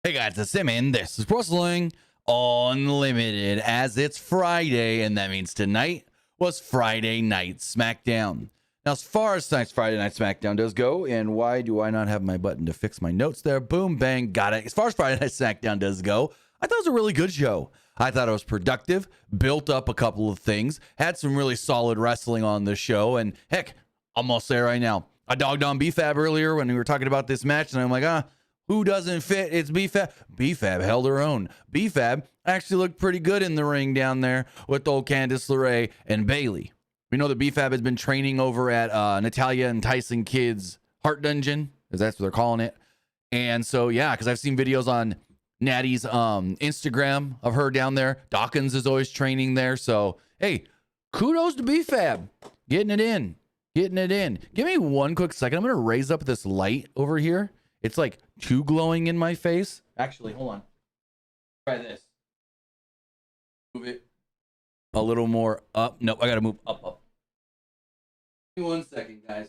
Hey guys, it's Sim, and this is Wrestling Unlimited, as it's Friday, and that means tonight was Friday Night Smackdown. Now, as far as tonight's Friday Night Smackdown does go, and why do I not have my button to fix my notes there? Boom, bang, got it. As far as Friday Night Smackdown does go, I thought it was a really good show. I thought it was productive, built up a couple of things, had some really solid wrestling on the show, and heck, I'm gonna say right now, I dogged on BFAB earlier when we were talking about this match, and I'm like, who doesn't fit? It's BFAB. BFAB held her own. BFAB actually looked pretty good in the ring down there with old Candice LeRae and Bayley. We know that BFAB has been training over at Natalya and Tyson Kidd's Heart Dungeon, because that's what they're calling it. And so, yeah, because I've seen videos on Natty's Instagram of her down there. Dawkins is always training there. So, hey, kudos to BFAB. Getting it in. Getting it in. Give me one quick second. I'm going to raise up this light over here. It's like too glowing in my face. Actually, hold on. Try this. Move it a little more up. Nope, I got to move up. Give me 1 second, guys.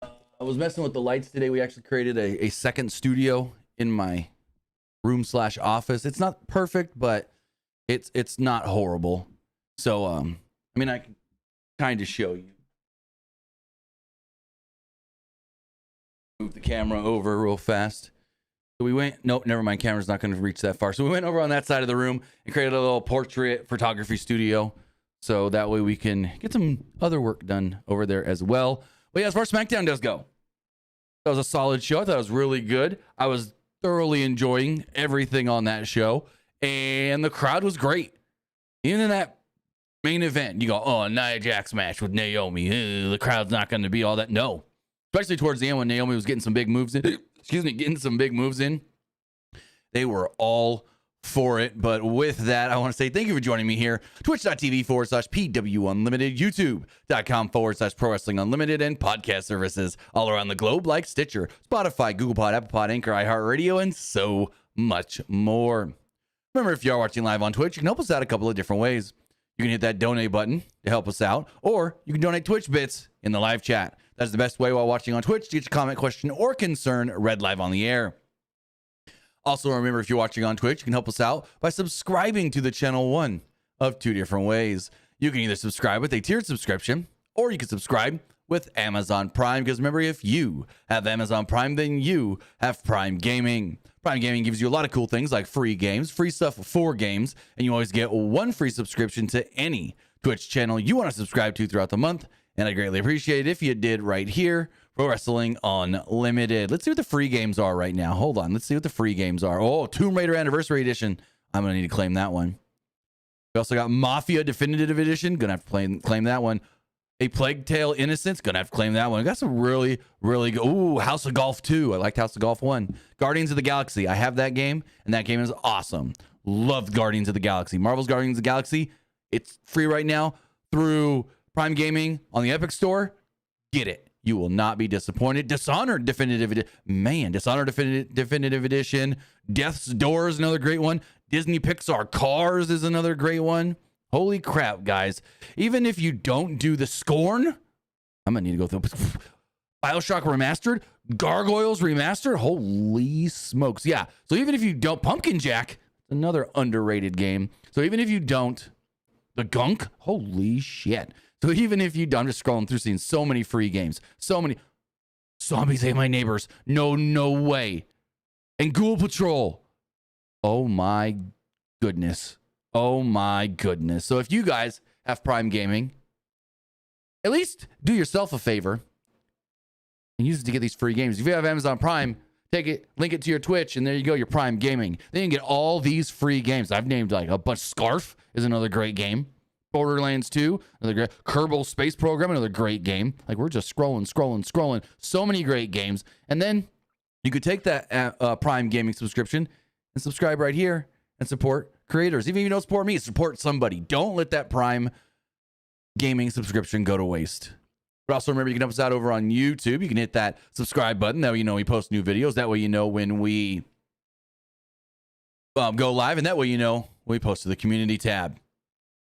I was messing with the lights today. We actually created a second studio in my room/office. It's not perfect, but it's not horrible. So, I mean, I can kind of show you. Move the camera over real fast. So we went, nope, never mind. Camera's not going to reach that far. So we went over on that side of the room and created a little portrait photography studio. So that way we can get some other work done over there as well. But yeah, as far as SmackDown does go, that was a solid show. I thought it was really good. I was thoroughly enjoying everything on that show. And the crowd was great. Even in that main event, you go, oh, Nia Jax match with Naomi. The crowd's not going to be all that. No. Especially towards the end when Naomi was getting some big moves in. Getting some big moves in. They were all for it. But with that, I want to say thank you for joining me here. Twitch.tv/PWU Unlimited, YouTube.com/Pro Wrestling Unlimited, and podcast services all around the globe like Stitcher, Spotify, Google Pod, Apple Pod, Anchor, iHeartRadio, and so much more. Remember, if you are watching live on Twitch, you can help us out a couple of different ways. You can hit that donate button to help us out, or you can donate Twitch bits in the live chat. That's the best way while watching on Twitch to get your comment, question, or concern read live on the air. Also, remember, if you're watching on Twitch, you can help us out by subscribing to the channel one of two different ways. You can either subscribe with a tiered subscription, or you can subscribe with Amazon Prime, because remember, if you have Amazon Prime, then you have Prime Gaming. Prime Gaming gives you a lot of cool things like free games, free stuff for games, and you always get one free subscription to any Twitch channel you want to subscribe to throughout the month. And I greatly appreciate it if you did right here, Pro Wrestling Unlimited. Let's see what the free games are right now. Hold on. Let's see what the free games are. Oh, Tomb Raider Anniversary Edition. I'm going to need to claim that one. We also got Mafia Definitive Edition. Going to have to claim that one. A Plague Tale Innocence. Going to have to claim that one. We got some really, really good. Ooh, House of Golf 2. I liked House of Golf 1. Guardians of the Galaxy. I have that game, and that game is awesome. Loved Guardians of the Galaxy. Marvel's Guardians of the Galaxy. It's free right now through Prime Gaming on the Epic Store. Get it. You will not be disappointed. Dishonored Definitive Edition. Man, Dishonored Definitive Edition. Death's Door is another great one. Disney Pixar Cars is another great one. Holy crap, guys. Even if you don't do the Scorn, I'm going to need to go through BioShock Remastered, Gargoyles Remastered. Holy smokes. Yeah. So even if you don't, Pumpkin Jack, another underrated game. So even if you don't, the Gunk, holy shit. So even if you don't, I'm just scrolling through, seeing so many free games. So many. Zombies Ate My Neighbors. No way. And Ghoul Patrol. Oh my goodness. Oh my goodness. So if you guys have Prime Gaming, at least do yourself a favor and use it to get these free games. If you have Amazon Prime, take it, link it to your Twitch, and there you go, your Prime Gaming. Then you can get all these free games. I've named like a bunch. Scarf is another great game. Borderlands 2, another great. Kerbal Space Program, another great game. Like, we're just scrolling. So many great games. And then you could take that Prime Gaming subscription and subscribe right here and support creators. Even if you don't support me, support somebody. Don't let that Prime Gaming subscription go to waste. But also remember, you can help us out over on YouTube. You can hit that subscribe button. That way you know we post new videos. That way you know when we go live. And that way you know when we post to the community tab.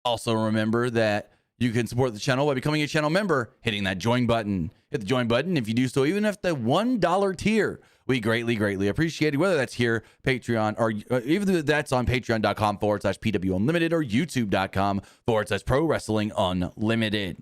Also remember that You can support the channel by becoming a channel member, hitting that join button. Hit the join button if you do so, even if the $1 tier. We greatly appreciate it, whether that's here, Patreon, or even if that's on patreon.com/PW Unlimited or youtube.com/Pro Wrestling Unlimited.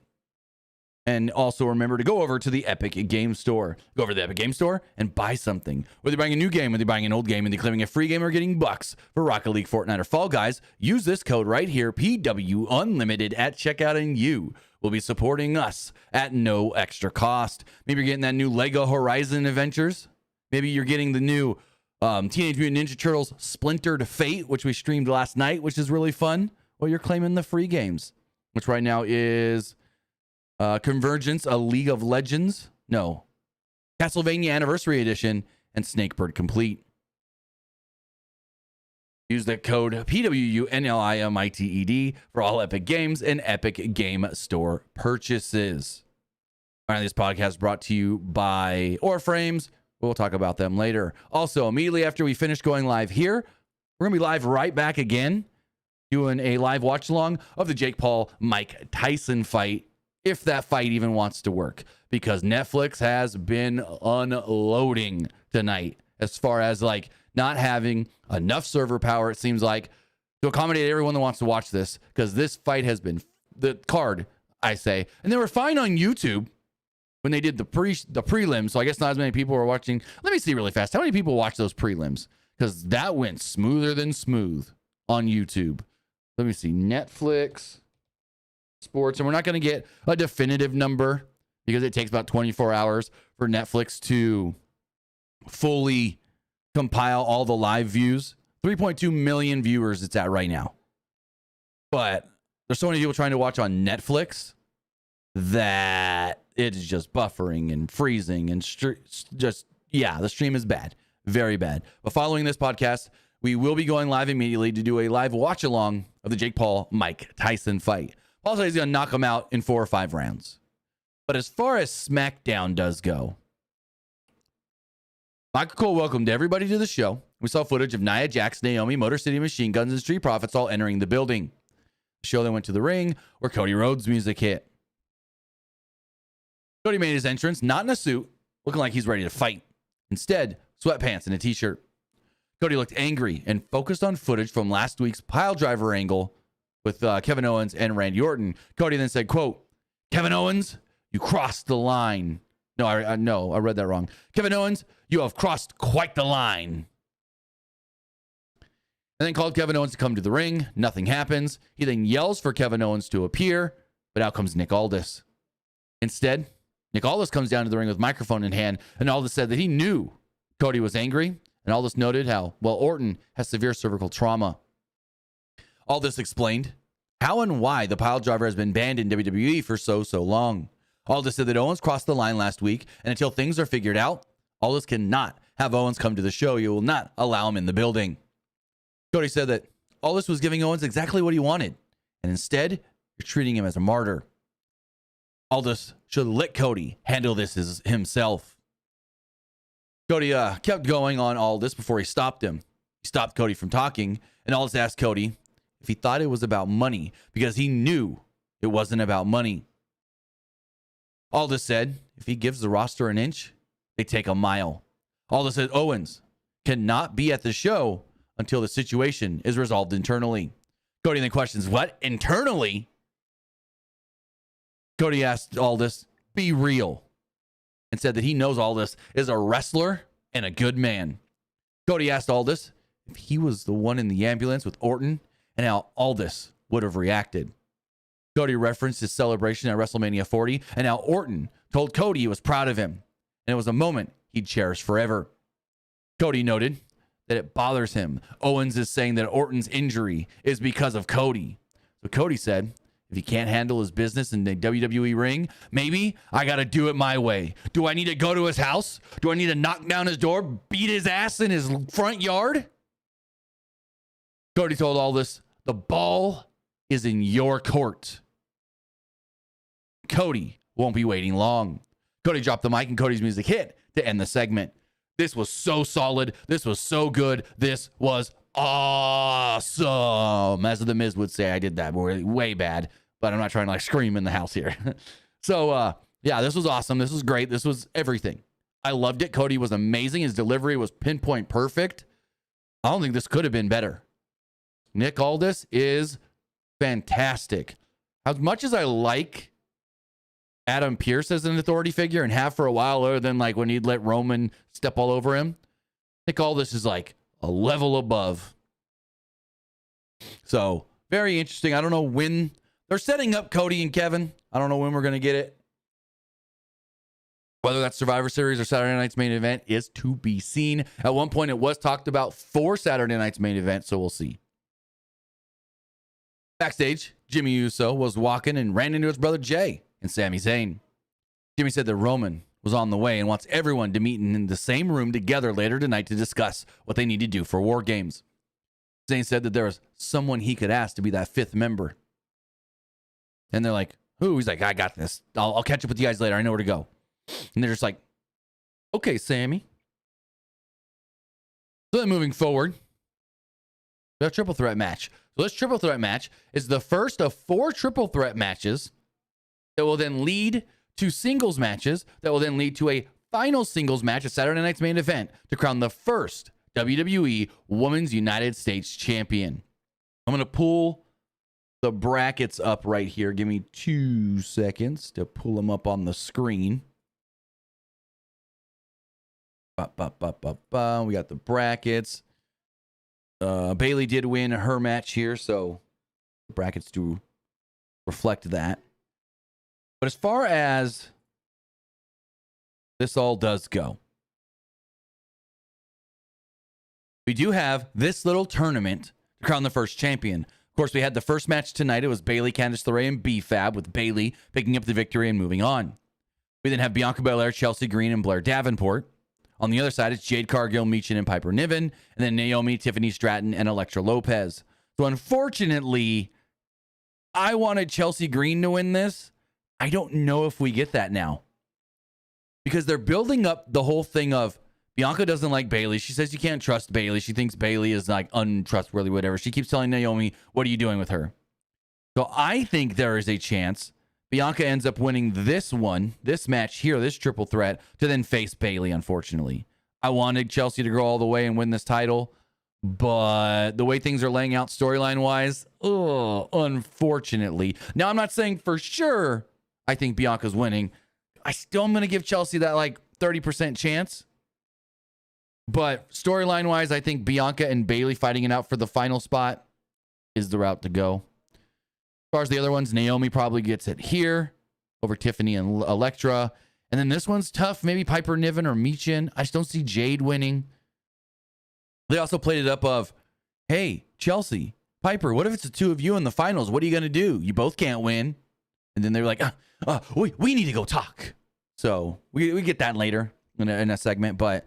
And also remember to go over to the Epic Game Store. Go over to the Epic Game Store and buy something. Whether you're buying a new game, whether you're buying an old game, and you're claiming a free game or getting bucks for Rocket League, Fortnite, or Fall Guys, use this code right here, PW Unlimited, at checkout, and you will be supporting us at no extra cost. Maybe you're getting that new Lego Horizon Adventures. Maybe you're getting the new Teenage Mutant Ninja Turtles Splintered Fate, which we streamed last night, which is really fun. Well, you're claiming the free games, which right now is Convergence, A League of Legends. No. Castlevania Anniversary Edition and Snakebird Complete. Use the code PWU NLIMITED for all Epic Games and Epic Game Store purchases. Finally, this podcast is brought to you by Orframes. We'll talk about them later. Also, immediately after we finish going live here, we're going to be live right back again, doing a live watch along of the Jake Paul Mike Tyson fight, if that fight even wants to work, because Netflix has been unloading tonight as far as like not having enough server power, it seems like, to accommodate everyone that wants to watch this, because this fight has been the card, I say. And they were fine on YouTube when they did the prelims, so I guess not as many people were watching. Let me see really fast. How many people watch those prelims? Because that went smoother than smooth on YouTube. Let me see. Netflix sports, and we're not going to get a definitive number because it takes about 24 hours for Netflix to fully compile all the live views. 3.2 million viewers it's at right now. But there's so many people trying to watch on Netflix that it's just buffering and freezing and the stream is bad. Very bad. But following this podcast, we will be going live immediately to do a live watch along of the Jake Paul Mike Tyson fight. Paul says he's going to knock him out in 4 or 5 rounds. But as far as SmackDown does go, Michael Cole welcomed everybody to the show. We saw footage of Nia Jax, Naomi, Motor City Machine Guns, and Street Profits all entering the building. The show then went to the ring where Cody Rhodes' music hit. Cody made his entrance, not in a suit, looking like he's ready to fight. Instead, sweatpants and a t-shirt. Cody looked angry and focused on footage from last week's pile driver angle with Kevin Owens and Randy Orton. Cody then said, quote, "Kevin Owens, you crossed the line." No, I read that wrong. "Kevin Owens, you have crossed quite the line." And then called Kevin Owens to come to the ring. Nothing happens. He then yells for Kevin Owens to appear, but out comes Nick Aldis. Instead, Nick Aldis comes down to the ring with microphone in hand, and Aldis said that he knew Cody was angry, and Aldis noted how, well, Orton has severe cervical trauma. Aldis explained how and why the pile driver has been banned in WWE for so long. Aldis said that Owens crossed the line last week, and until things are figured out, Aldis cannot have Owens come to the show. You will not allow him in the building. Cody said that Aldis was giving Owens exactly what he wanted, and instead, you're treating him as a martyr. Aldis should let Cody handle this himself. Cody kept going on Aldis before he stopped him. He stopped Cody from talking, and Aldis asked Cody if he thought it was about money, because he knew it wasn't about money. Aldis said if he gives the roster an inch, they take a mile. Aldis said Owens cannot be at the show until the situation is resolved internally. Cody then questions, what? Internally? Cody asked Aldis, be real, and said that he knows Aldis is a wrestler and a good man. Cody asked Aldis if he was the one in the ambulance with Orton and how Aldis would have reacted. Cody referenced his celebration at WrestleMania 40 and how Orton told Cody he was proud of him, and it was a moment he'd cherish forever. Cody noted that it bothers him. Owens is saying that Orton's injury is because of Cody. So Cody said, if he can't handle his business in the WWE ring, maybe I got to do it my way. Do I need to go to his house? Do I need to knock down his door, beat his ass in his front yard? Cody told Aldis, the ball is in your court. Cody won't be waiting long. Cody dropped the mic and Cody's music hit to end the segment. This was so solid. This was so good. This was awesome. As the Miz would say, I did that way bad. but I'm not trying to like scream in the house here. So, yeah, this was awesome. This was great. This was everything. I loved it. Cody was amazing. His delivery was pinpoint perfect. I don't think this could have been better. Nick Aldis is fantastic. As much as I like Adam Pearce as an authority figure and have for a while, other than like when he'd let Roman step all over him, Nick Aldis is like a level above. So very interesting. I don't know when they're setting up Cody and Kevin. I don't know when we're going to get it. Whether that's Survivor Series or Saturday Night's main event is to be seen. At one point, it was talked about for Saturday Night's main event, so we'll see. Backstage, Jimmy Uso was walking and ran into his brother Jay and Sami Zayn. Jimmy said that Roman was on the way and wants everyone to meet in the same room together later tonight to discuss what they need to do for War Games. Zayn said that there was someone he could ask to be that fifth member. And they're like, who? He's like, I got this. I'll catch up with you guys later. I know where to go. And they're just like, okay, Sammy. So then moving forward, a triple threat match. So this triple threat match is the first of 4 triple threat matches that will then lead to singles matches that will then lead to a final singles match at Saturday Night's main event to crown the first WWE Women's United States Champion. I'm going to pull the brackets up right here. Give me 2 seconds to pull them up on the screen. We got the brackets. Bayley did win her match here, so the brackets do reflect that. But as far as this all does go, we do have this little tournament to crown the first champion. Of course, we had the first match tonight. It was Bayley, Candice LeRae, and B-Fab, with Bayley picking up the victory and moving on. We then have Bianca Belair, Chelsea Green, and Blair Davenport. On the other side, it's Jade Cargill, Michin, and Piper Niven, and then Naomi, Tiffany Stratton, and Elektra Lopez. So unfortunately, I wanted Chelsea Green to win this. I don't know if we get that now, because they're building up the whole thing of Bianca doesn't like Bayley. She says you can't trust Bayley. She thinks Bayley is like untrustworthy, whatever. She keeps telling Naomi, what are you doing with her? So I think there is a chance Bianca ends up winning this match here, this triple threat, to then face Bayley, unfortunately. I wanted Chelsea to go all the way and win this title, but the way things are laying out storyline-wise, unfortunately. Now, I'm not saying for sure I think Bianca's winning. I still am going to give Chelsea that like 30% chance. But storyline-wise, I think Bianca and Bayley fighting it out for the final spot is the route to go. As far as the other ones, Naomi probably gets it here over Tiffany and Elektra. And then this one's tough. Maybe Piper Niven or Michin. I just don't see Jade winning. They also played it up of, hey, Chelsea, Piper, what if it's the two of you in the finals? What are you going to do? You both can't win. And then they're like, we need to go talk. So we get that later in a segment. But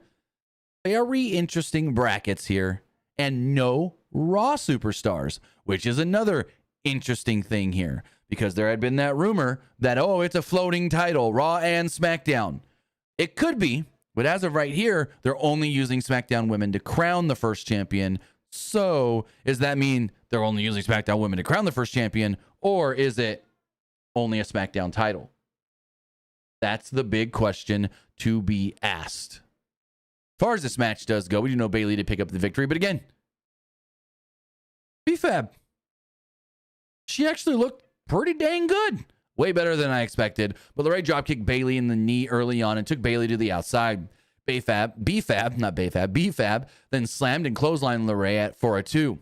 very interesting brackets here. And no Raw superstars, which is another interesting thing here, because there had been that rumor that, it's a floating title, Raw and SmackDown. It could be, but as of right here, they're only using SmackDown women to crown the first champion. So does that mean they're only using SmackDown women to crown the first champion, or is it only a SmackDown title? That's the big question to be asked. As far as this match does go, we do know Bayley did pick up the victory, but again, B-Fab, she actually looked pretty dang good. Way better than I expected. But LeRae dropkicked Bayley in the knee early on and took Bayley to the outside. B-Fab then slammed and clotheslined LeRae for a 2.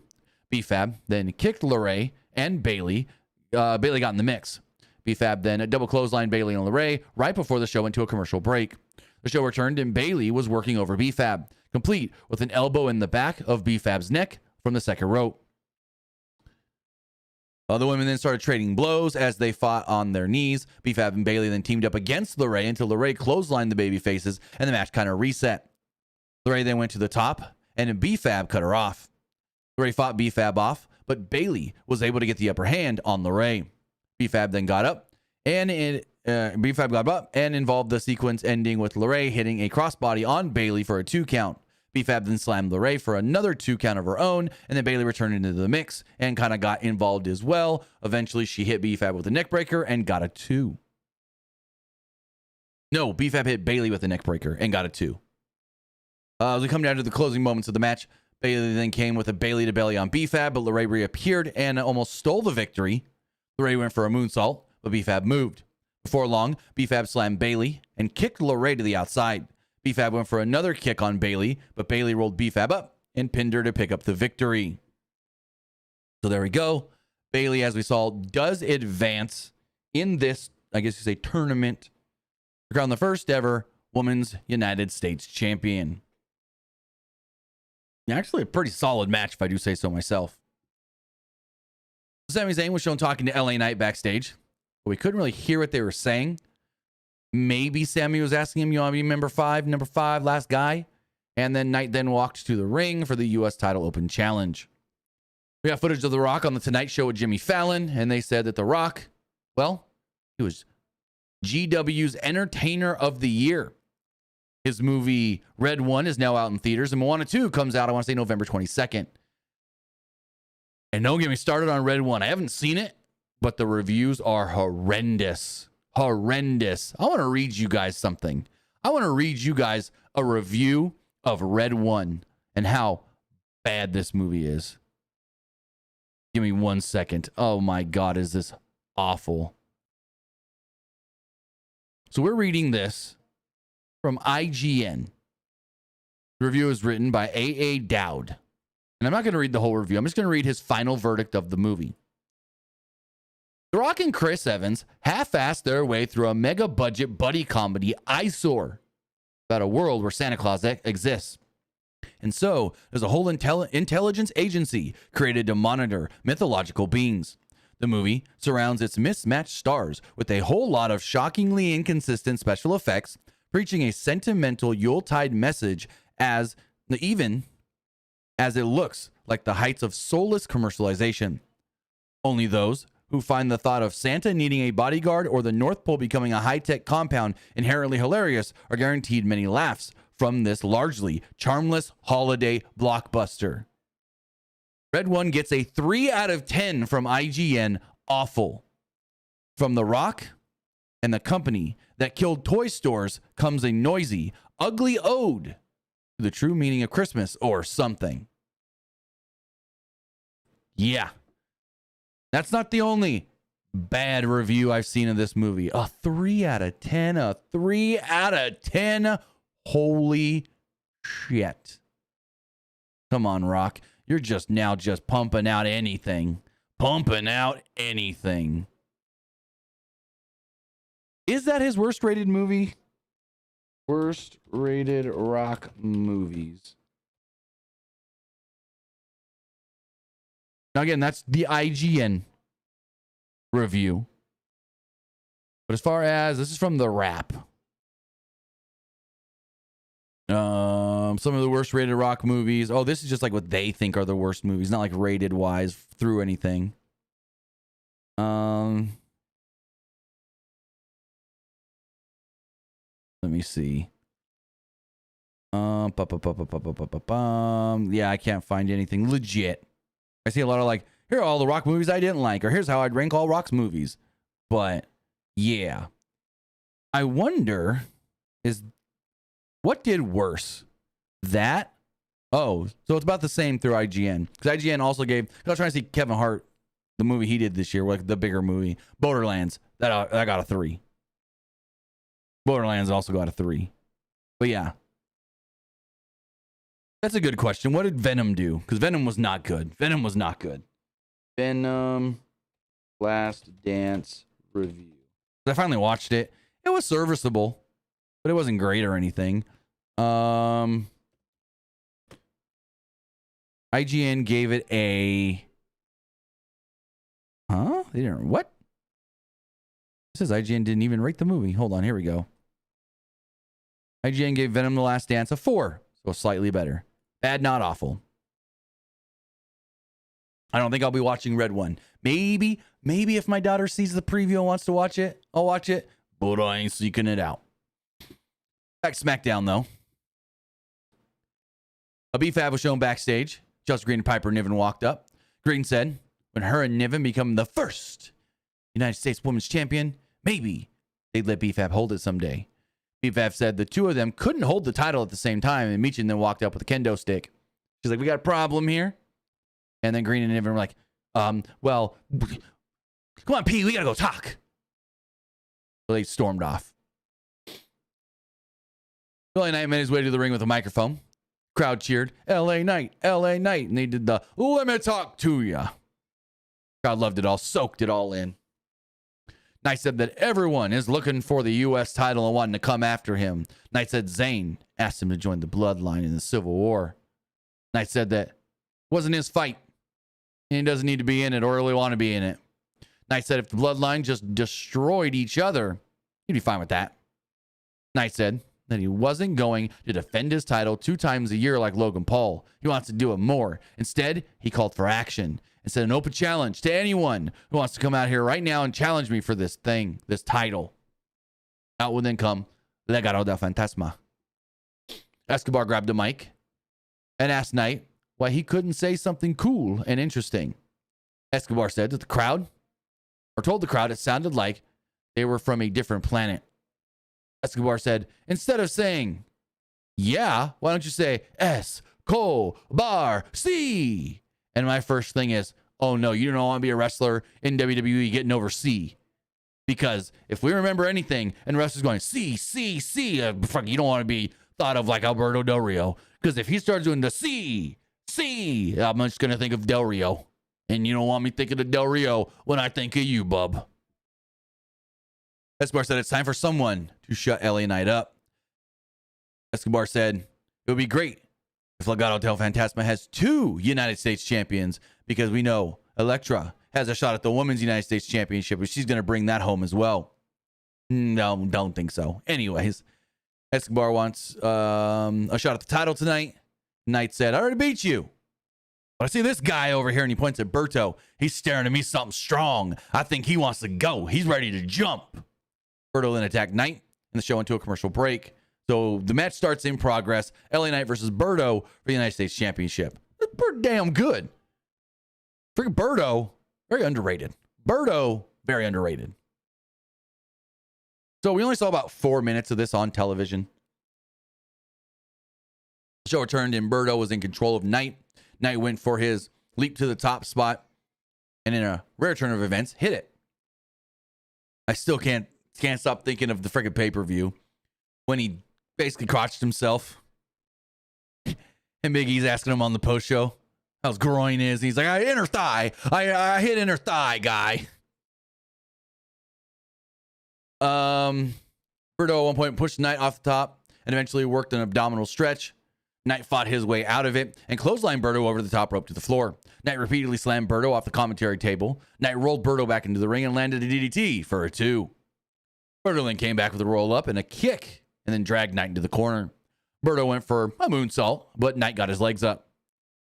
B-Fab then kicked LeRae and Bayley. Bayley got in the mix. B-Fab then double clotheslined Bayley and LeRae right before the show went to a commercial break. The show returned and Bayley was working over B-Fab, complete with an elbow in the back of B-Fab's neck from the second rope. The women then started trading blows as they fought on their knees. B-Fab and Bayley then teamed up against LeRae until LeRae clotheslined the baby faces and the match kind of reset. LeRae then went to the top and B-Fab cut her off. LeRae fought B-Fab off, but Bayley was able to get the upper hand on LeRae. B-Fab then got up and B-Fab got up and involved the sequence ending with LeRae hitting a crossbody on Bayley for a 2 count. B-Fab then slammed LeRae for another 2 count of her own, and then Bayley returned into the mix and kind of got involved as well. Eventually, she hit B-Fab with a neck breaker and got a 2. No, B-Fab hit Bayley with a neck breaker and got a 2. As we come down to the closing moments of the match, Bayley then came with a Bayley to belly on B-Fab, but LeRae reappeared and almost stole the victory. LeRae went for a moonsault, but B-Fab moved. Before long, B-Fab slammed Bayley and kicked LeRae to the outside. B-Fab went for another kick on Bayley, but Bayley rolled B-Fab up and pinned her to pick up the victory. So there we go. Bayley, as we saw, does advance in this, I guess you say, tournament to crown the first ever Women's United States Champion. Actually, a pretty solid match, if I do say so myself. Sami Zayn was shown talking to LA Knight backstage, but we couldn't really hear what they were saying. Maybe Sami was asking him, you want to be number 5, last guy? And then Knight then walked to the ring for the U.S. title open challenge. We got footage of The Rock on The Tonight Show with Jimmy Fallon, and they said that The Rock, well, he was GW's Entertainer of the Year. His movie Red 1 is now out in theaters, and Moana 2 comes out, I want to say, November 22nd. And don't get me started on Red 1. I haven't seen it, but the reviews are horrendous. Horrendous. I want to read you guys something. I want to read you guys a review of Red 1 and how bad this movie is. Give me 1 second. Oh my God, is this awful? So we're reading this from IGN. The review is written by A.A. Dowd. And I'm not going to read the whole review. I'm just going to read his final verdict of the movie. The Rock and Chris Evans half-assed their way through a mega-budget buddy comedy eyesore about a world where Santa Claus exists. And so, there's a whole intelligence agency created to monitor mythological beings. The movie surrounds its mismatched stars with a whole lot of shockingly inconsistent special effects, preaching a sentimental Yuletide message even as it looks like the heights of soulless commercialization. Only those who find the thought of Santa needing a bodyguard or the North Pole becoming a high-tech compound inherently hilarious are guaranteed many laughs from this largely charmless holiday blockbuster. Red 1 gets a 3 out of 10 from IGN, awful. From The Rock and the company that killed toy stores comes a noisy, ugly ode to the true meaning of Christmas or something. Yeah. That's not the only bad review I've seen of this movie. A 3 out of 10. A 3 out of 10. Holy shit. Come on, Rock. You're just pumping out anything. Pumping out anything. Is that his worst rated movie? Worst rated Rock movies. Now again, that's the IGN review. But as far as this is from The Wrap. Some of the worst rated Rock movies. Oh, this is just like what they think are the worst movies, not like rated wise through anything. Let me see. Yeah, I can't find anything legit. I see a lot of like, here are all the Rock movies I didn't like, or here's how I'd rank all Rock's movies. But yeah, I wonder what did worse? That? Oh, so it's about the same through IGN. Because IGN also gave, because I was trying to see Kevin Hart, the movie he did this year, like the bigger movie, Borderlands. That got a 3. Borderlands also got a 3. But yeah. That's a good question. What did Venom do? Because Venom was not good. Venom Last Dance review. I finally watched it. It was serviceable, but it wasn't great or anything. IGN gave it a... Huh? They didn't... What? It says IGN didn't even rate the movie. Hold on, here we go. IGN gave Venom The Last Dance a 4, so slightly better. Bad, not awful. I don't think I'll be watching Red 1. Maybe if my daughter sees the preview and wants to watch it, I'll watch it, but I ain't seeking it out. Back to SmackDown, though. A BFAB was shown backstage. Chelsea Green and Piper Niven walked up. Green said, when her and Niven become the first United States Women's Champion, maybe they'd let BFAB hold it someday. BFAB said the two of them couldn't hold the title at the same time, and Michin then walked up with a kendo stick. She's like, we got a problem here. And then Green and Niven were like, well, come on, P, we gotta go talk. So they stormed off. LA Knight made his way to the ring with a microphone. Crowd cheered, LA Knight, LA Knight. And they did the, let me talk to ya. Crowd loved it all, soaked it all in. Knight said that everyone is looking for the U.S. title and wanting to come after him. Knight said Zayn asked him to join the Bloodline in the Civil War. Knight said that it wasn't his fight, and he doesn't need to be in it or really want to be in it. Knight said if the Bloodline just destroyed each other, he'd be fine with that. Knight said that he wasn't going to defend his title 2 times a year like Logan Paul. He wants to do it more. Instead, he called for action and said an open challenge to anyone who wants to come out here right now and challenge me for this thing, this title. Out would then come Legado del Fantasma. Escobar grabbed the mic and asked Knight why he couldn't say something cool and interesting. Escobar said that the crowd, or told the crowd it sounded like they were from a different planet. Escobar said, instead of saying, yeah, why don't you say S-Co-Bar-C? And my first thing is, oh no, you don't want to be a wrestler in WWE getting over C. Because if we remember anything and wrestlers going C, C, C, you don't want to be thought of like Alberto Del Rio. Because if he starts doing the C, C, I'm just going to think of Del Rio. And you don't want me thinking of Del Rio when I think of you, bub. Escobar said it's time for someone to shut LA Knight up. Escobar said it would be great if Legado del Fantasma has 2 United States champions, because we know Elektra has a shot at the Women's United States Championship, but she's going to bring that home as well. No, don't think so. Anyways, Escobar wants a shot at the title tonight. Knight said, I already beat you. But I see this guy over here, and he points at Berto. He's staring at me something strong. I think he wants to go. He's ready to jump. Berto then attacked Knight, and the show went to a commercial break. So the match starts in progress. LA Knight versus Berto for the United States Championship. That's pretty damn good. Freaking Berto, very underrated. Berto, very underrated. So we only saw about 4 minutes of this on television. The show returned, and Berto was in control of Knight. Knight went for his leap to the top spot, and in a rare turn of events, hit it. I still can't stop thinking of the freaking pay-per-view when he basically crotched himself. And Big E's asking him on the post show how his groin is. And he's like, inner thigh. I hit inner thigh, guy. Berto at one point pushed Knight off the top and eventually worked an abdominal stretch. Knight fought his way out of it and clotheslined Berto over the top rope to the floor. Knight repeatedly slammed Berto off the commentary table. Knight rolled Berto back into the ring and landed a DDT for a 2. Berto then came back with a roll-up and a kick, and then dragged Knight into the corner. Berto went for a moonsault, but Knight got his legs up.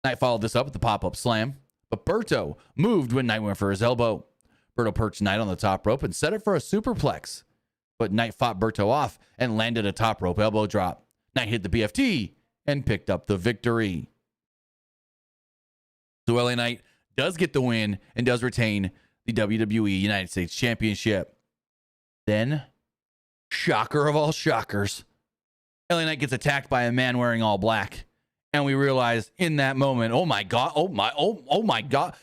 Knight followed this up with the pop-up slam, but Berto moved when Knight went for his elbow. Berto perched Knight on the top rope and set it for a superplex, but Knight fought Berto off and landed a top rope elbow drop. Knight hit the BFT and picked up the victory. So LA Knight does get the win and does retain the WWE United States Championship. Then, shocker of all shockers, LA Knight gets attacked by a man wearing all black. And we realize in that moment, oh my God, oh my God,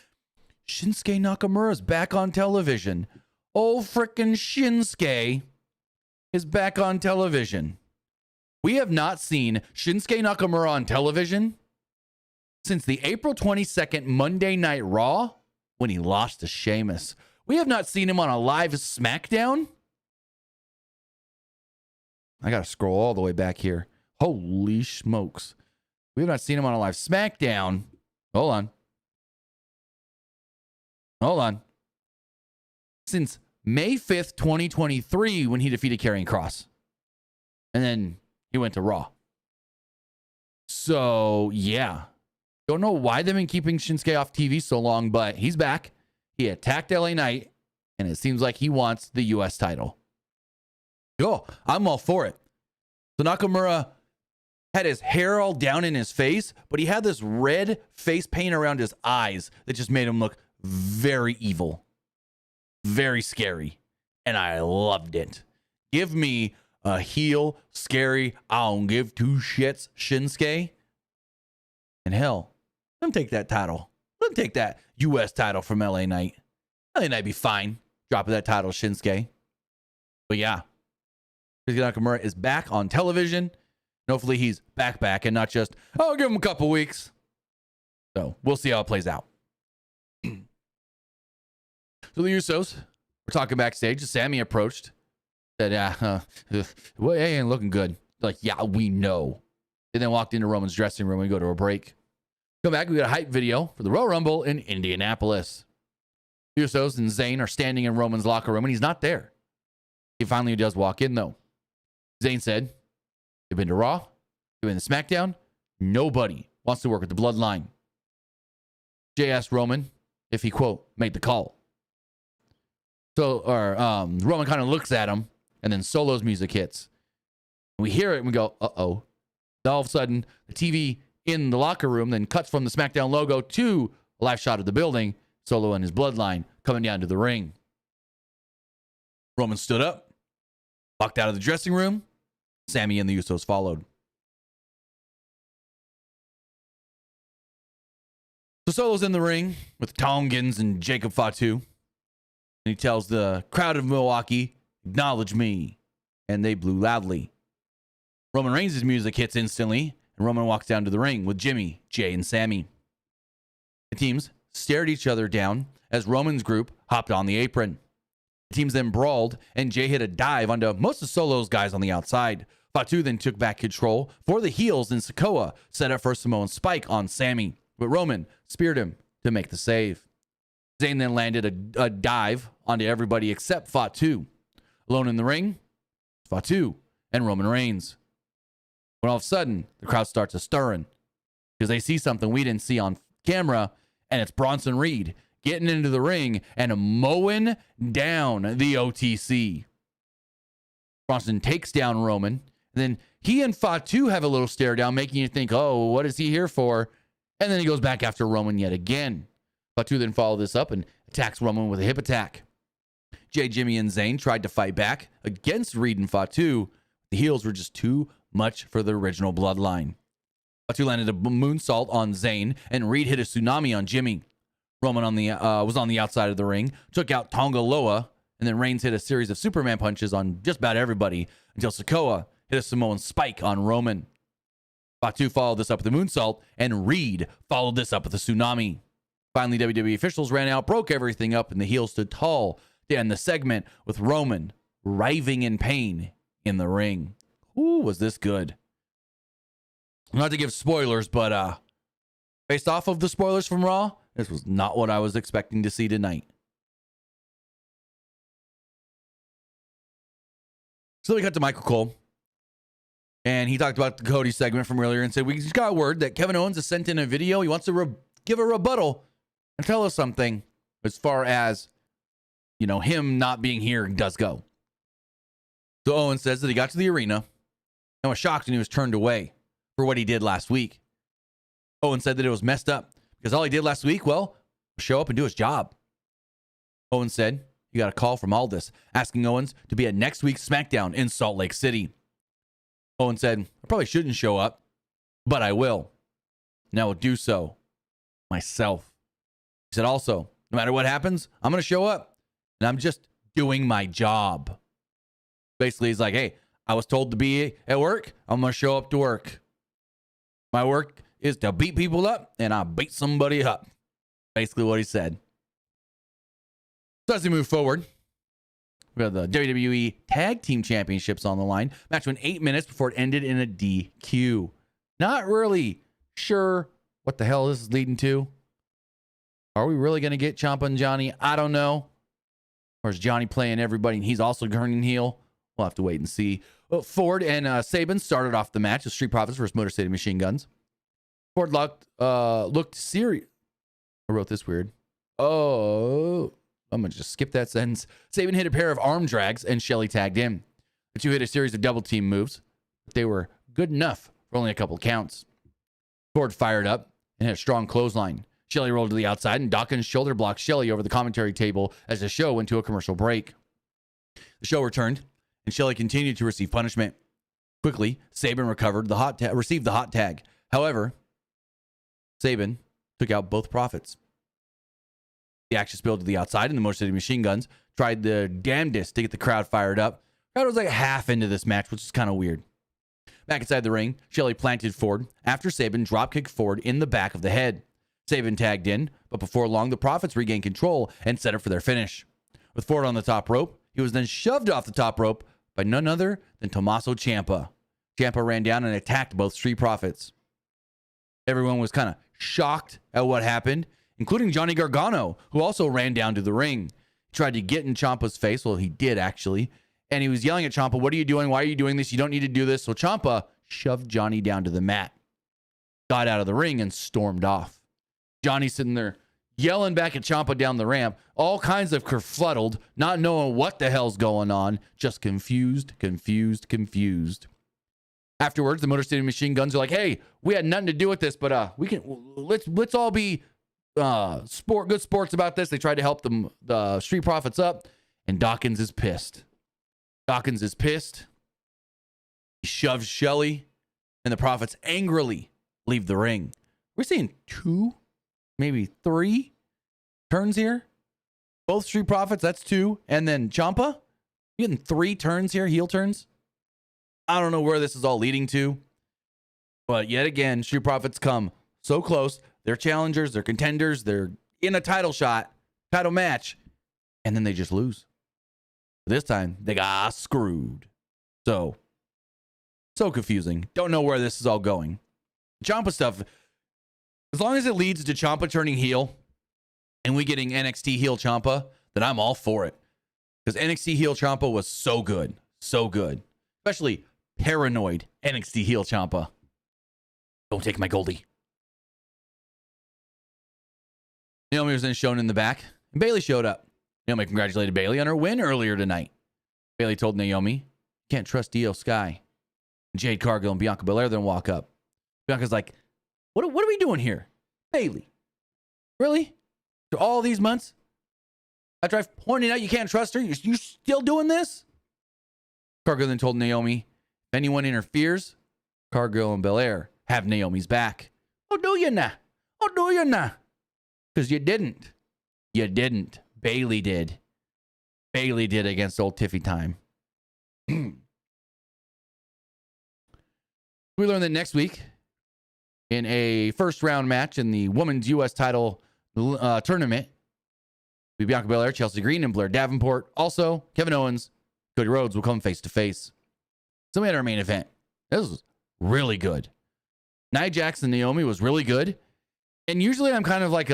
Shinsuke Nakamura's back on television. Oh frickin' Shinsuke is back on television. We have not seen Shinsuke Nakamura on television since the April 22nd Monday Night Raw when he lost to Sheamus. We have not seen him on a live SmackDown. I got to scroll all the way back here. Holy smokes. We have not seen him on a live SmackDown. Hold on. Since May 5th, 2023, when he defeated Karrion Kross. And then he went to Raw. So, yeah. Don't know why they've been keeping Shinsuke off TV so long, but he's back. He attacked LA Knight, and it seems like he wants the U.S. title. Oh, I'm all for it. So Nakamura had his hair all down in his face, but he had this red face paint around his eyes that just made him look very evil, very scary, and I loved it. Give me a heel, scary, I don't give two shits Shinsuke, and hell, let him take that title. Let him take that U.S. title from LA Knight. LA Knight be fine dropping that title Shinsuke. But yeah, Shinsuke Nakamura is back on television. And hopefully he's back and not just, oh, give him a couple weeks. So we'll see how it plays out. So the Usos were talking backstage. Sammy approached. Said, well, it ain't looking good. Like, yeah, we know. And then walked into Roman's dressing room and go to a break. Come back, we got a hype video for the Royal Rumble in Indianapolis. Usos and Zayn are standing in Roman's locker room, and he's not there. He finally does walk in, though. Zayn said, they've been to Raw, they've been to SmackDown. Nobody wants to work with the Bloodline. Jay asked Roman if he, quote, made the call. So, Roman kind of looks at him, and then Solo's music hits. We hear it, and we go, uh-oh. Then all of a sudden, the TV in the locker room then cuts from the SmackDown logo to a live shot of the building, Solo and his Bloodline coming down to the ring. Roman stood up, walked out of the dressing room. Sammy and the Usos followed. So Solo's in the ring with Tongans and Jacob Fatu. And he tells the crowd of Milwaukee, acknowledge me. And they blew loudly. Roman Reigns' music hits instantly, and Roman walks down to the ring with Jimmy, Jay, and Sammy. The teams stared each other down as Roman's group hopped on the apron. The teams then brawled, and Jay hit a dive onto most of Solo's guys on the outside. Fatu then took back control for the heels, and Sikoa set up for Samoan Spike on Sammy, but Roman speared him to make the save. Zayn then landed a dive onto everybody except Fatu. Alone in the ring, Fatu and Roman Reigns. When all of a sudden, the crowd starts a stirring because they see something we didn't see on camera, and it's Bronson Reed getting into the ring and mowing down the OTC. Bronson takes down Roman, and then he and Fatu have a little stare down, making you think, oh, what is he here for? And then he goes back after Roman yet again. Fatu then followed this up and attacks Roman with a hip attack. Jay, Jimmy, and Zayn tried to fight back against Reed and Fatu. The heels were just too much for the original Bloodline. Fatu landed a moonsault on Zayn, and Reed hit a tsunami on Jimmy. Roman was on the outside of the ring, took out Tonga Loa, and then Reigns hit a series of Superman punches on just about everybody until Sikoa hit a Samoan Spike on Roman. Fatu followed this up with a moonsault, and Reed followed this up with a tsunami. Finally, WWE officials ran out, broke everything up, and the heels stood tall to end the segment with Roman writhing in pain in the ring. Ooh, was this good. Not to give spoilers, but based off of the spoilers from Raw, this was not what I was expecting to see tonight. So we got to Michael Cole, and he talked about the Cody segment from earlier and said, we just got word that Kevin Owens has sent in a video. He wants to give a rebuttal and tell us something as far as, him not being here does go. So Owens says that he got to the arena and was shocked, and he was turned away for what he did last week. Owens said that it was messed up because all he did last week, was show up and do his job. Owens said he got a call from Aldis asking Owens to be at next week's SmackDown in Salt Lake City. Owens said, I probably shouldn't show up, but I will. And I will do so myself. He said also, no matter what happens, I'm going to show up, and I'm just doing my job. Basically, he's like, hey, I was told to be at work. I'm going to show up to work. My work is to beat people up, and I beat somebody up. Basically what he said. So as we move forward, we have the WWE Tag Team Championships on the line. Match went 8 minutes before it ended in a DQ. Not really sure what the hell this is leading to. Are we really going to get Ciampa and Johnny? I don't know. Or is Johnny playing everybody and he's also turning heel? We'll have to wait and see. Ford and Sabin started off the match with Street Profits versus Motor City Machine Guns. Ford looked serious. I wrote this weird. Oh, I'm going to just skip that sentence. Sabin hit a pair of arm drags and Shelly tagged in. The two hit a series of double team moves. They were good enough for only a couple counts. Ford fired up and hit a strong clothesline. Shelley rolled to the outside, and Dawkins shoulder blocked Shelley over the commentary table as the show went to a commercial break. The show returned, and Shelley continued to receive punishment. Quickly, Sabin received the hot tag. However, Sabin took out both Profits. The action spilled to the outside, and the Motor City Machine Guns tried the damnedest to get the crowd fired up. The crowd was like half into this match, which is kind of weird. Back inside the ring, Shelley planted Ford after Sabin dropkicked Ford in the back of the head. Sabin tagged in, but before long, the Profits regained control and set up for their finish. With Ford on the top rope, he was then shoved off the top rope by none other than Tommaso Ciampa. Ciampa ran down and attacked both Street Profits. Everyone was kind of shocked at what happened, including Johnny Gargano, who also ran down to the ring. He tried to get in Ciampa's face. Well, he did, actually. And he was yelling at Ciampa, "What are you doing? Why are you doing this? You don't need to do this." So Ciampa shoved Johnny down to the mat, got out of the ring, and stormed off. Johnny's sitting there yelling back at Ciampa down the ramp, all kinds of kerfuddled, not knowing what the hell's going on, just confused. Afterwards, the Motor City Machine Guns are like, "Hey, we had nothing to do with this, but let's all be good sports about this." They tried to help the Street Profits up, and Dawkins is pissed. He shoves Shelley, and the Profits angrily leave the ring. We're seeing 2, maybe 3 turns here. Both Street Profits, that's 2. And then Ciampa, you getting 3 turns here, heel turns. I don't know where this is all leading to. But yet again, Street Profits come so close. They're challengers, they're contenders, they're in a title match, and then they just lose. This time, they got screwed. So confusing. Don't know where this is all going. Ciampa stuff, as long as it leads to Ciampa turning heel and we getting NXT heel Ciampa, then I'm all for it. Because NXT heel Ciampa was so good. So good. Especially paranoid NXT heel Ciampa. Don't take my Goldie. Naomi was then shown in the back, and Bayley showed up. Naomi congratulated Bayley on her win earlier tonight. Bayley told Naomi, "Can't trust Io Sky." Jade Cargill and Bianca Belair then walk up. Bianca's like, what are we doing here? Bayley, really? After all these months? After I've pointed out you can't trust her, you're still doing this? Cargill then told Naomi, if anyone interferes, Cargill and Belair have Naomi's back. Oh, do you now? Because you didn't. Bayley did. Bayley did against old Tiffy Time. We learned that next week, in a first round match in the women's U.S. title tournament, with Bianca Belair, Chelsea Green, and Blair Davenport. Also, Kevin Owens, Cody Rhodes will come face to face. So we had our main event. This was really good. Nia Jax and Naomi was really good. And usually I'm kind of like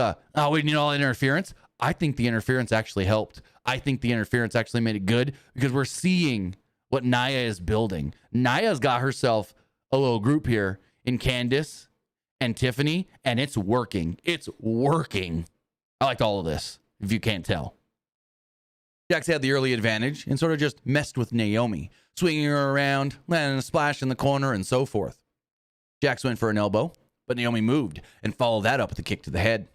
we need all interference. I think the interference actually helped. I think the interference actually made it good because we're seeing what Nia is building. Nia's got herself a little group here in Candice and Tiffany, and it's working. It's working. I liked all of this, if you can't tell. Jax had the early advantage and sort of just messed with Naomi, swinging her around, landing a splash in the corner, and so forth. Jax went for an elbow, but Naomi moved and followed that up with a kick to the head.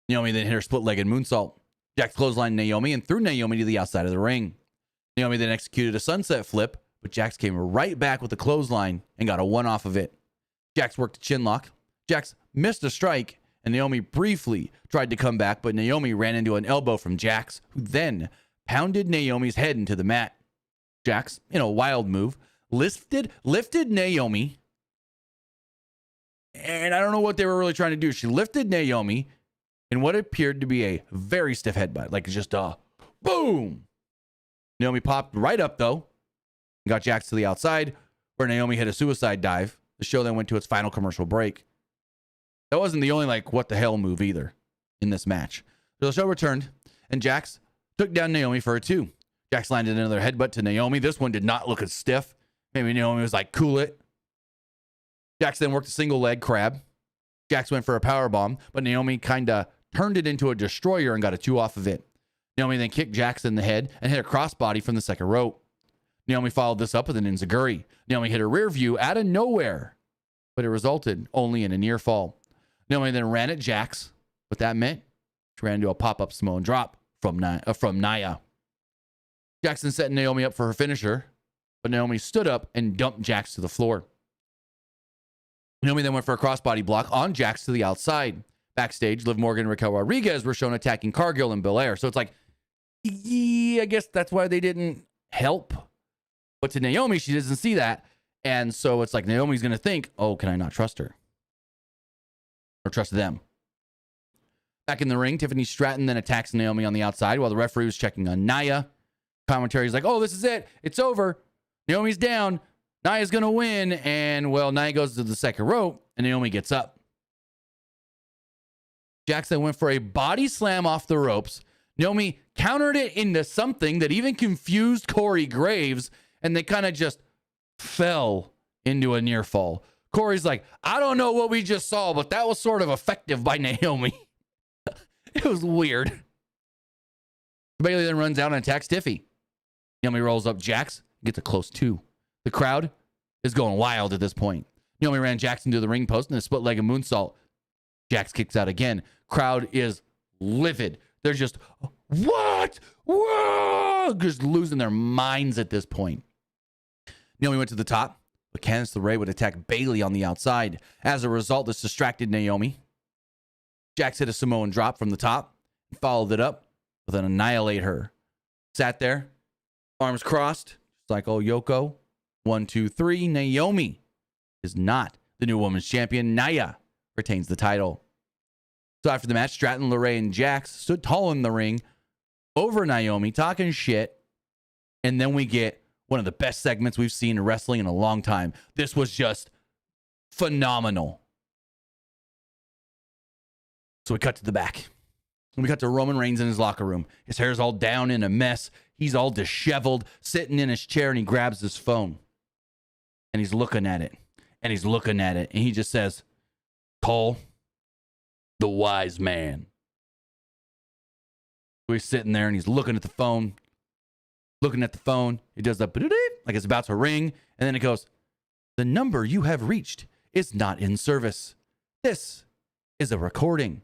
Naomi then hit her split-legged moonsault. Jax clotheslined Naomi and threw Naomi to the outside of the ring. Naomi then executed a sunset flip, but Jax came right back with a clothesline and got a 1 off of it. Jax worked a chin lock. Jax missed a strike, and Naomi briefly tried to come back, but Naomi ran into an elbow from Jax, who then pounded Naomi's head into the mat. Jax, in a wild move, lifted Naomi, and I don't know what they were really trying to do. She lifted Naomi in what appeared to be a very stiff headbutt, like just a boom. Naomi popped right up, though, and got Jax to the outside, where Naomi hit a suicide dive. The show then went to its final commercial break. That wasn't the only, what the hell move either in this match. So the show returned, and Jax took down Naomi for a 2. Jax landed another headbutt to Naomi. This one did not look as stiff. Maybe Naomi was like, cool it. Jax then worked a single leg crab. Jax went for a power bomb, but Naomi kind of turned it into a destroyer and got a 2 off of it. Naomi then kicked Jax in the head and hit a crossbody from the second rope. Naomi followed this up with an enziguri. Naomi hit a rear view out of nowhere but it resulted only in a near fall. Naomi then ran at Jax. What that meant, she ran into a pop-up Samoan drop from Nia. Jackson set Naomi up for her finisher, but Naomi stood up and dumped Jax to the floor. Naomi then went for a crossbody block on Jax to the outside. Backstage, Liv Morgan and Raquel Rodriguez were shown attacking Cargill and Belair. So it's like, yeah, I guess that's why they didn't help. But to Naomi, she doesn't see that. And so it's like Naomi's going to think, oh, can I not trust her? Or trust them? Back in the ring, Tiffany Stratton then attacks Naomi on the outside while the referee was checking on Nia. Commentary is like, oh, this is it. It's over. Naomi's down. Nia's going to win. And, well, Nia goes to the second rope, and Naomi gets up. Jackson went for a body slam off the ropes. Naomi countered it into something that even confused Corey Graves, and they kind of just fell into a near fall. Corey's like, I don't know what we just saw, but that was sort of effective by Naomi. It was weird. Bailey then runs out and attacks Tiffy. Naomi rolls up Jax, gets a close two. The crowd is going wild at this point. Naomi ran Jackson to the ring post in a split-legged moonsault. Jax kicks out again. Crowd is livid. They're just, what? Whoa! Just losing their minds at this point. Naomi went to the top, but Candice LeRae would attack Bailey on the outside. As a result, this distracted Naomi. Jax hit a Samoan drop from the top and followed it up with an annihilate her. Sat there, arms crossed, just like, oh, Yoko. 1, 2, 3. Naomi is not the new women's champion. Nia retains the title. So after the match, Stratton, LeRae, and Jax stood tall in the ring over Naomi, talking shit. And then we get one of the best segments we've seen in wrestling in a long time. This was just phenomenal. So we cut to the back. And we cut to Roman Reigns in his locker room. His hair's all down in a mess. He's all disheveled, sitting in his chair, and he grabs his phone. And he's looking at it. And he's looking at it. And he just says, Cole, the wise man. So he's sitting there, and he's looking at the phone. Looking at the phone. He does the like it's about to ring. And then it goes, the number you have reached is not in service. This is a recording.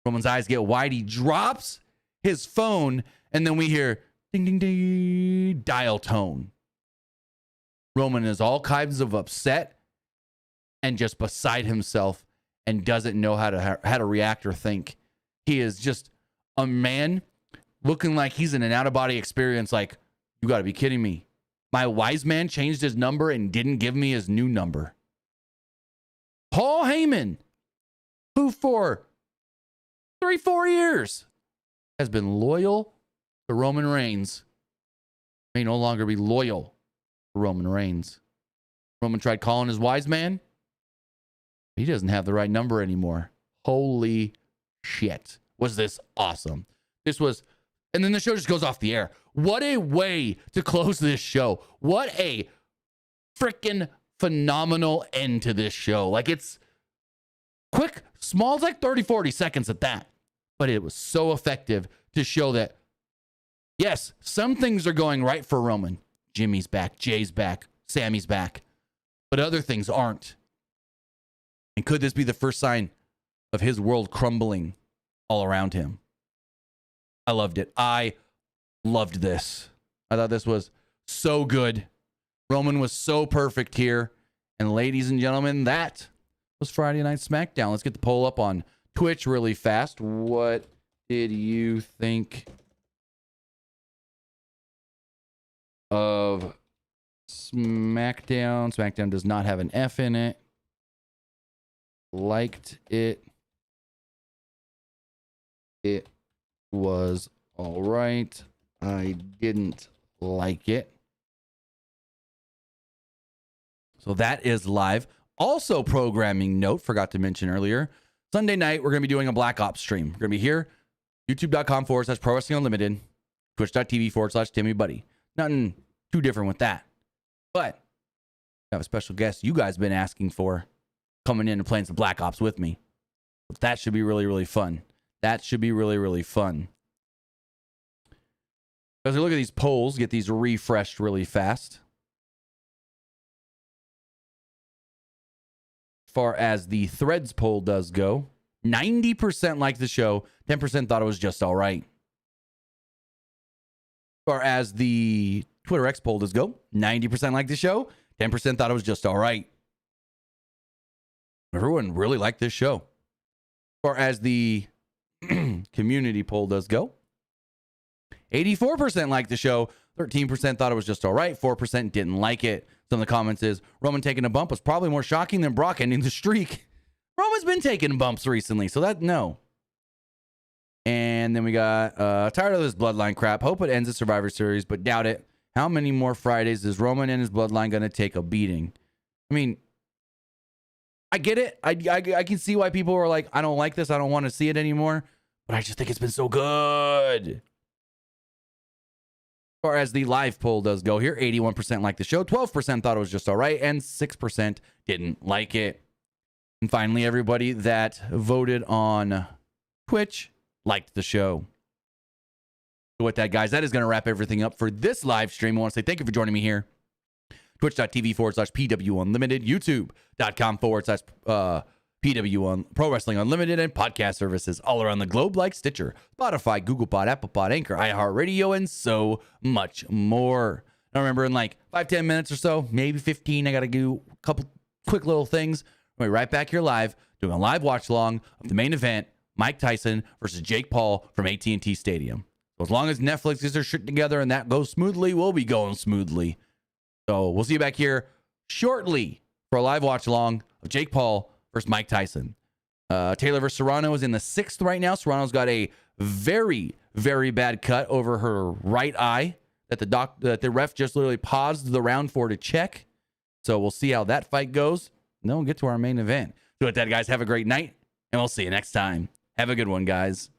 Roman's eyes get wide. He drops his phone, and then we hear ding, ding, ding, dial tone. Roman is all kinds of upset and just beside himself and doesn't know how to react or think. He is just a man looking like he's in an out-of-body experience like, you got to be kidding me. My wise man changed his number and didn't give me his new number. Paul Heyman, who for 3-4 years has been loyal to Roman Reigns, may no longer be loyal to Roman Reigns. Roman tried calling his wise man. He doesn't have the right number anymore. Holy shit. Was this awesome? This was, and then the show just goes off the air. What a way to close this show. What a freaking phenomenal end to this show. Like, it's quick, small, it's like 30-40 seconds at that. But it was so effective to show that, yes, some things are going right for Roman. Jimmy's back, Jay's back, Sammy's back. But other things aren't. And could this be the first sign of his world crumbling all around him? I loved it. I loved this. I thought this was so good. Roman was so perfect here. And ladies and gentlemen, that was Friday Night SmackDown. Let's get the poll up on Twitch really fast. What did you think of SmackDown? SmackDown does not have an F in it. Liked it. It was all right. I didn't like it. So that is live. Also, programming note, forgot to mention earlier. Sunday night, we're going to be doing a Black Ops stream. We're going to be here, youtube.com/Pro Wrestling Unlimited, twitch.tv/Timmy Buddy. Nothing too different with that. But I have a special guest you guys have been asking for coming in and playing some Black Ops with me. That should be really, really fun. That should be really, really fun. As we look at these polls, get these refreshed really fast. far as the threads poll does go, 90% liked the show, 10% thought it was just all right. As far as the Twitter X poll does go, 90% liked the show, 10% thought it was just all right. Everyone really liked this show. As far as the community poll does go, 84% liked the show, 13% thought it was just all right, 4% didn't like it. Some of the comments is, Roman taking a bump was probably more shocking than Brock ending the streak. Roman's been taking bumps recently, so that, no. And then we got, tired of this Bloodline crap. Hope it ends the Survivor Series, but doubt it. How many more Fridays is Roman and his Bloodline going to take a beating? I mean, I get it. I can see why people are like, I don't like this. I don't want to see it anymore. But I just think it's been so good. As far as the live poll does go here, 81% liked the show, 12% thought it was just all right, and 6% didn't like it. And finally, everybody that voted on Twitch liked the show. So with that, guys, that is going to wrap everything up for this live stream. I want to say thank you for joining me here. Twitch.tv/PW Unlimited, YouTube.com/PW Pro Wrestling Unlimited, and podcast services all around the globe like Stitcher, Spotify, Google Pod, Apple Pod, Anchor, iHeartRadio, and so much more. I remember in like 5-10 minutes or so, maybe 15, I got to do a couple quick little things. We'll be right back here live, doing a live watch along of the main event, Mike Tyson versus Jake Paul from AT&T Stadium. So as long as Netflix gets their shit together and that goes smoothly, we'll be going smoothly. So we'll see you back here shortly for a live watch along of Jake Paul versus Mike Tyson. Taylor versus Serrano is in the 6th right now. Serrano's got a very, very bad cut over her right eye that the ref just literally paused the round for to check. So we'll see how that fight goes. And then we'll get to our main event. So with that, guys, have a great night, and we'll see you next time. Have a good one, guys.